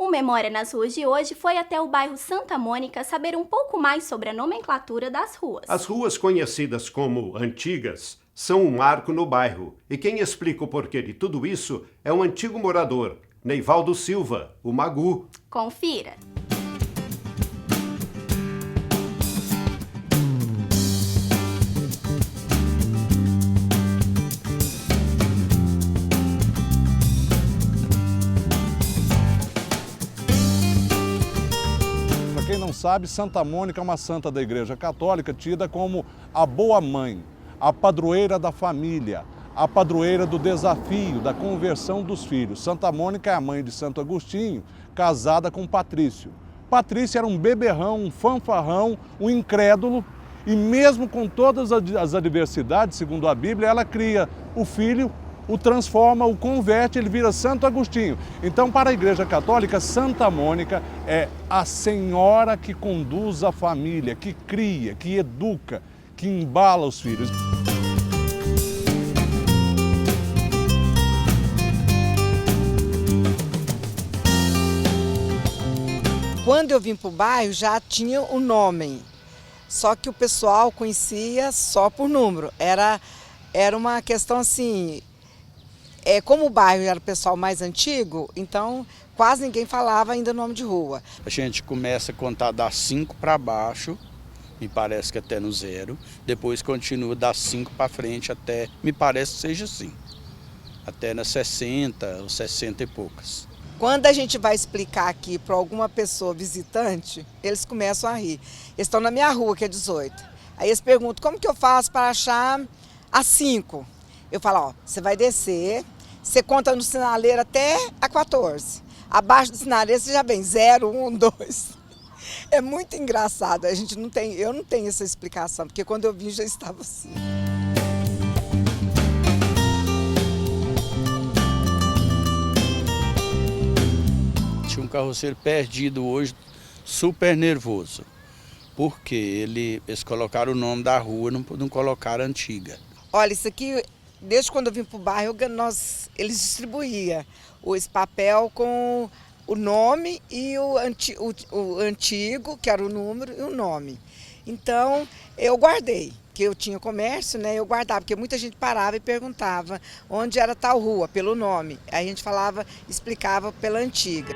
O Memória nas Ruas de hoje foi até o bairro Santa Mônica saber um pouco mais sobre a nomenclatura das ruas. As ruas conhecidas como antigas são um marco no bairro, e quem explica o porquê de tudo isso é um antigo morador, Neivaldo Silva, o Magu. Confira! Quem não sabe, Santa Mônica é uma santa da Igreja Católica tida como a boa mãe, a padroeira da família, a padroeira do desafio, da conversão dos filhos. Santa Mônica é a mãe de Santo Agostinho, casada com Patrício. Patrício era um beberrão, um fanfarrão, um incrédulo, e mesmo com todas as adversidades, segundo a Bíblia, ela cria o filho, o transforma, o converte, ele vira Santo Agostinho. Então, para a Igreja Católica, Santa Mônica é a senhora que conduz a família, que cria, que educa, que embala os filhos. Quando eu vim para o bairro, já tinha o nome, só que o pessoal conhecia só por número. Era uma questão assim... como o bairro era o pessoal mais antigo, então quase ninguém falava ainda o nome de rua. A gente começa a contar das 5 para baixo, me parece que até no 0. Depois continua das 5 para frente até, me parece que seja assim, até nas 60 ou 60 e poucas. Quando a gente vai explicar aqui para alguma pessoa visitante, eles começam a rir. Eles estão na minha rua, que é 18. Aí eles perguntam, como que eu faço para achar a 5? Eu falo, ó, você vai descer, você conta no sinaleiro até a 14. Abaixo do sinaleiro você já vem 0, 1, 2. É muito engraçado, eu não tenho essa explicação, porque quando eu vim já estava assim. Tinha um carroceiro perdido hoje, super nervoso, porque eles colocaram o nome da rua, não colocaram a antiga. Olha, isso aqui... Desde quando eu vim para o bairro, eles distribuíam esse papel com o nome e o antigo, que era o número, e o nome. Então, eu guardei, porque eu tinha comércio, né? Eu guardava, porque muita gente parava e perguntava onde era tal rua, pelo nome. Aí a gente explicava pela antiga.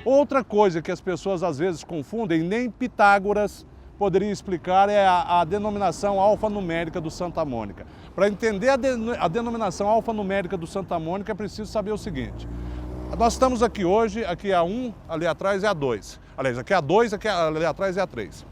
Outra coisa que as pessoas às vezes confundem, nem Pitágoras poderia explicar, é a denominação alfanumérica do Santa Mônica. Para entender a denominação alfanumérica do Santa Mônica é preciso saber o seguinte. Nós estamos aqui hoje, aqui é a 1, ali atrás é a 2. Aliás, aqui é a 2, ali atrás é a 3.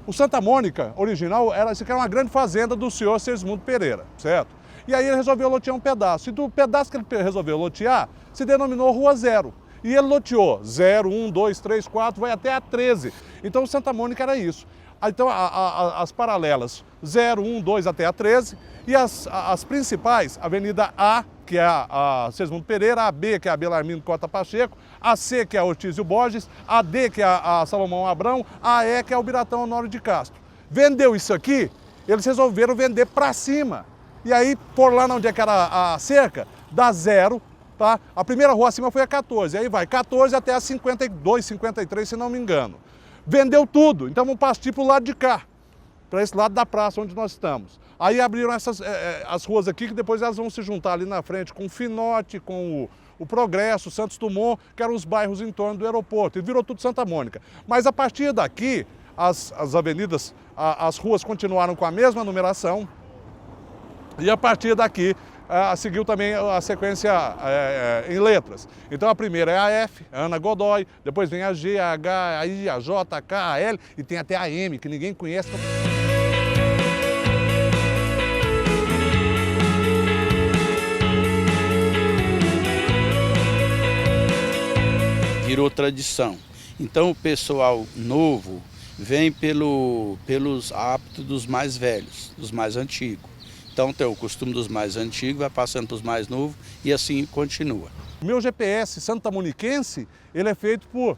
O Santa Mônica original era uma grande fazenda do senhor Segismundo Pereira, certo? E aí ele resolveu lotear um pedaço. E do pedaço que ele resolveu lotear, se denominou Rua 0. E ele loteou 0, 1, 2, 3, 4, vai até a 13. Então Santa Mônica era isso. Então as paralelas 0, 1, 2 até a 13 e as principais, Avenida A, que é a Segismundo Pereira, a B, que é a Belarmino Cota Pacheco, a C, que é a Ortísio Borges, a D, que é a Salomão Abrão, a E, que é o Biratão Honório de Castro. Vendeu isso aqui, eles resolveram vender para cima. E aí, por lá onde é que era a cerca, dá 0. Tá? A primeira rua acima foi a 14, aí vai 14 até a 52, 53, se não me engano. Vendeu tudo, então vamos partir para o lado de cá, para esse lado da praça onde nós estamos. Aí abriram as ruas aqui, que depois elas vão se juntar ali na frente com o Finote, com o Progresso, Santos Dumont, que eram os bairros em torno do aeroporto, e virou tudo Santa Mônica. Mas a partir daqui, as avenidas, as ruas continuaram com a mesma numeração, e a partir daqui, seguiu também a sequência em letras. Então a primeira é a F, Ana Godoy, depois vem a G, a H, a I, a J, a K, a L e tem até a M, que ninguém conhece. Virou tradição. Então o pessoal novo vem pelos hábitos dos mais velhos, dos mais antigos. Então tem o costume dos mais antigos, vai passando para os mais novos e assim continua. O meu GPS santamoniquense, ele é feito por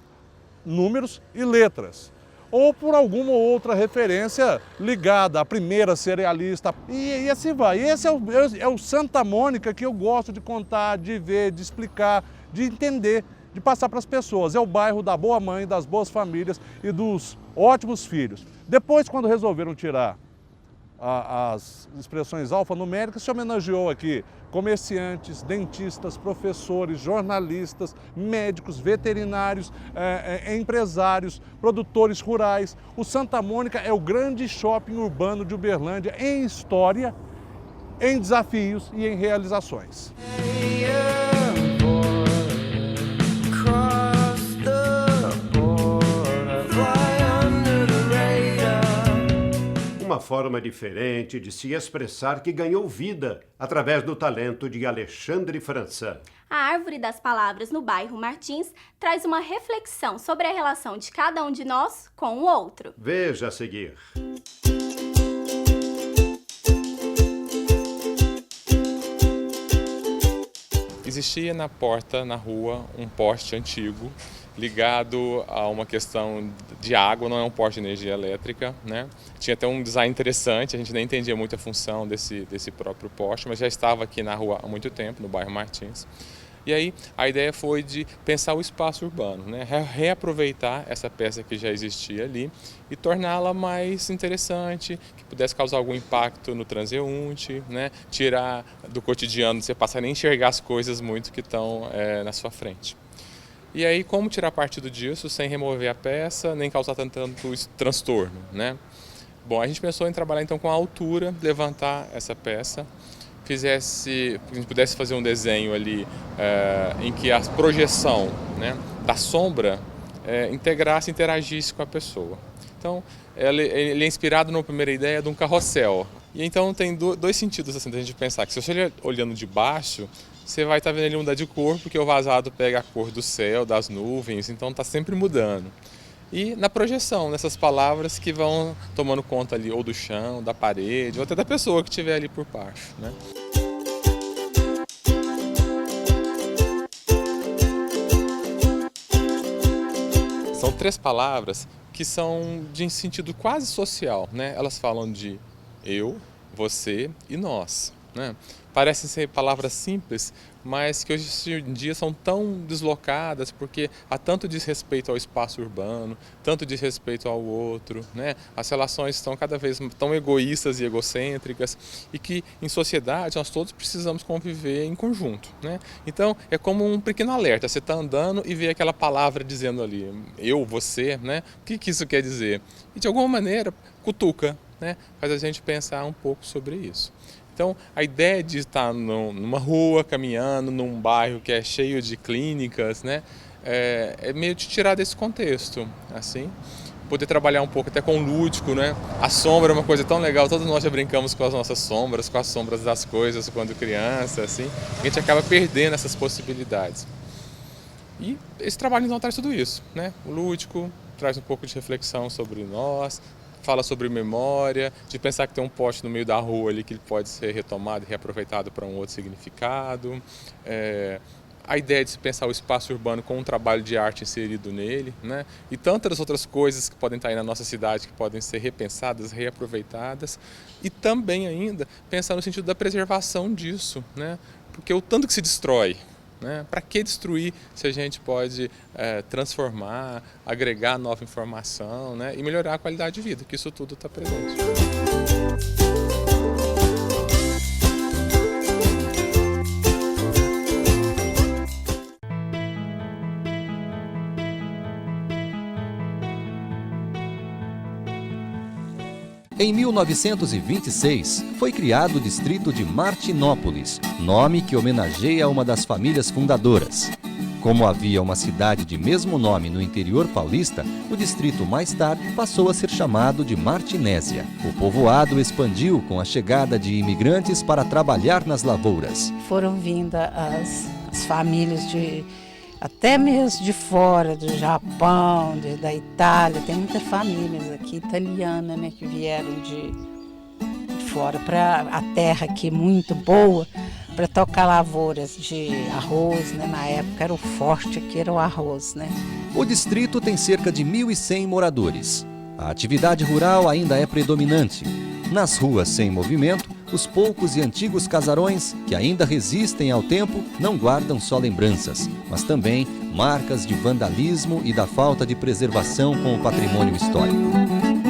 números e letras. ou por alguma outra referência ligada à primeira cerealista, e assim vai. Esse é o Santa Mônica que eu gosto de contar, de ver, de explicar, de entender, de passar para as pessoas. É o bairro da boa mãe, das boas famílias e dos ótimos filhos. Depois, quando resolveram tirar as expressões alfanuméricas, se homenageou aqui comerciantes, dentistas, professores, jornalistas, médicos, veterinários, empresários, produtores rurais. O Santa Mônica é o grande shopping urbano de Uberlândia em história, em desafios e em realizações. Uma forma diferente de se expressar que ganhou vida através do talento de Alexandre França. A Árvore das Palavras no bairro Martins traz uma reflexão sobre a relação de cada um de nós com o outro. Veja a seguir. Existia na porta, na rua, um poste antigo ligado a uma questão de água, não é um poste de energia elétrica, né? Tinha até um design interessante, a gente nem entendia muito a função desse próprio poste, mas já estava aqui na rua há muito tempo, no bairro Martins. E aí a ideia foi de pensar o espaço urbano, né? Reaproveitar essa peça que já existia ali e torná-la mais interessante, que pudesse causar algum impacto no transeunte, né? Tirar do cotidiano, você passar a nem enxergar as coisas muito que estão na sua frente. E aí, como tirar partido disso sem remover a peça, nem causar tanto transtorno, né? Bom, a gente pensou em trabalhar então com a altura, levantar essa peça, a gente pudesse fazer um desenho ali em que a projeção, né, da sombra interagisse com a pessoa. Então, ele é inspirado na primeira ideia de um carrossel. E então tem dois sentidos assim, da gente pensar que se você olhando de baixo, você vai estar vendo ele mudar de cor, porque o vazado pega a cor do céu, das nuvens, então está sempre mudando. E na projeção, nessas palavras que vão tomando conta ali ou do chão, da parede, ou até da pessoa que estiver ali por baixo, né? São 3 palavras que são de sentido quase social, né? Elas falam de eu, você e nós, né? Parecem ser palavras simples, mas que hoje em dia são tão deslocadas porque há tanto desrespeito ao espaço urbano, tanto desrespeito ao outro, né? As relações estão cada vez tão egoístas e egocêntricas e que em sociedade nós todos precisamos conviver em conjunto, né? Então é como um pequeno alerta, você está andando e vê aquela palavra dizendo ali, eu, você, né? O que isso quer dizer? E de alguma maneira cutuca, né? Faz a gente pensar um pouco sobre isso. Então, a ideia de estar numa rua, caminhando, num bairro que é cheio de clínicas, né, é meio de tirar desse contexto, assim, poder trabalhar um pouco até com o lúdico, né? A sombra é uma coisa tão legal, todos nós já brincamos com as nossas sombras, com as sombras das coisas quando criança, assim, a gente acaba perdendo essas possibilidades. E esse trabalho então traz tudo isso, né? O lúdico traz um pouco de reflexão sobre nós, fala sobre memória, de pensar que tem um poste no meio da rua ali que ele pode ser retomado e reaproveitado para um outro significado. A ideia de se pensar o espaço urbano com um trabalho de arte inserido nele, né? E tantas outras coisas que podem estar aí na nossa cidade que podem ser repensadas, reaproveitadas. E também ainda pensar no sentido da preservação disso, né? Porque o tanto que se destrói, né? Para que destruir se a gente pode transformar, agregar nova informação, né? E melhorar a qualidade de vida, que isso tudo está presente. Em 1926, foi criado o distrito de Martinópolis, nome que homenageia uma das famílias fundadoras. Como havia uma cidade de mesmo nome no interior paulista, o distrito mais tarde passou a ser chamado de Martinésia. O povoado expandiu com a chegada de imigrantes para trabalhar nas lavouras. Foram vindo as famílias até mesmo de fora, do Japão, da Itália, tem muitas famílias aqui italianas, né, que vieram de fora para a terra aqui muito boa, para tocar lavouras de arroz, né? Na época era o forte aqui, era o arroz, né? O distrito tem cerca de 1.100 moradores. A atividade rural ainda é predominante. Nas ruas sem movimento, os poucos e antigos casarões que ainda resistem ao tempo não guardam só lembranças, mas também marcas de vandalismo e da falta de preservação com o patrimônio histórico.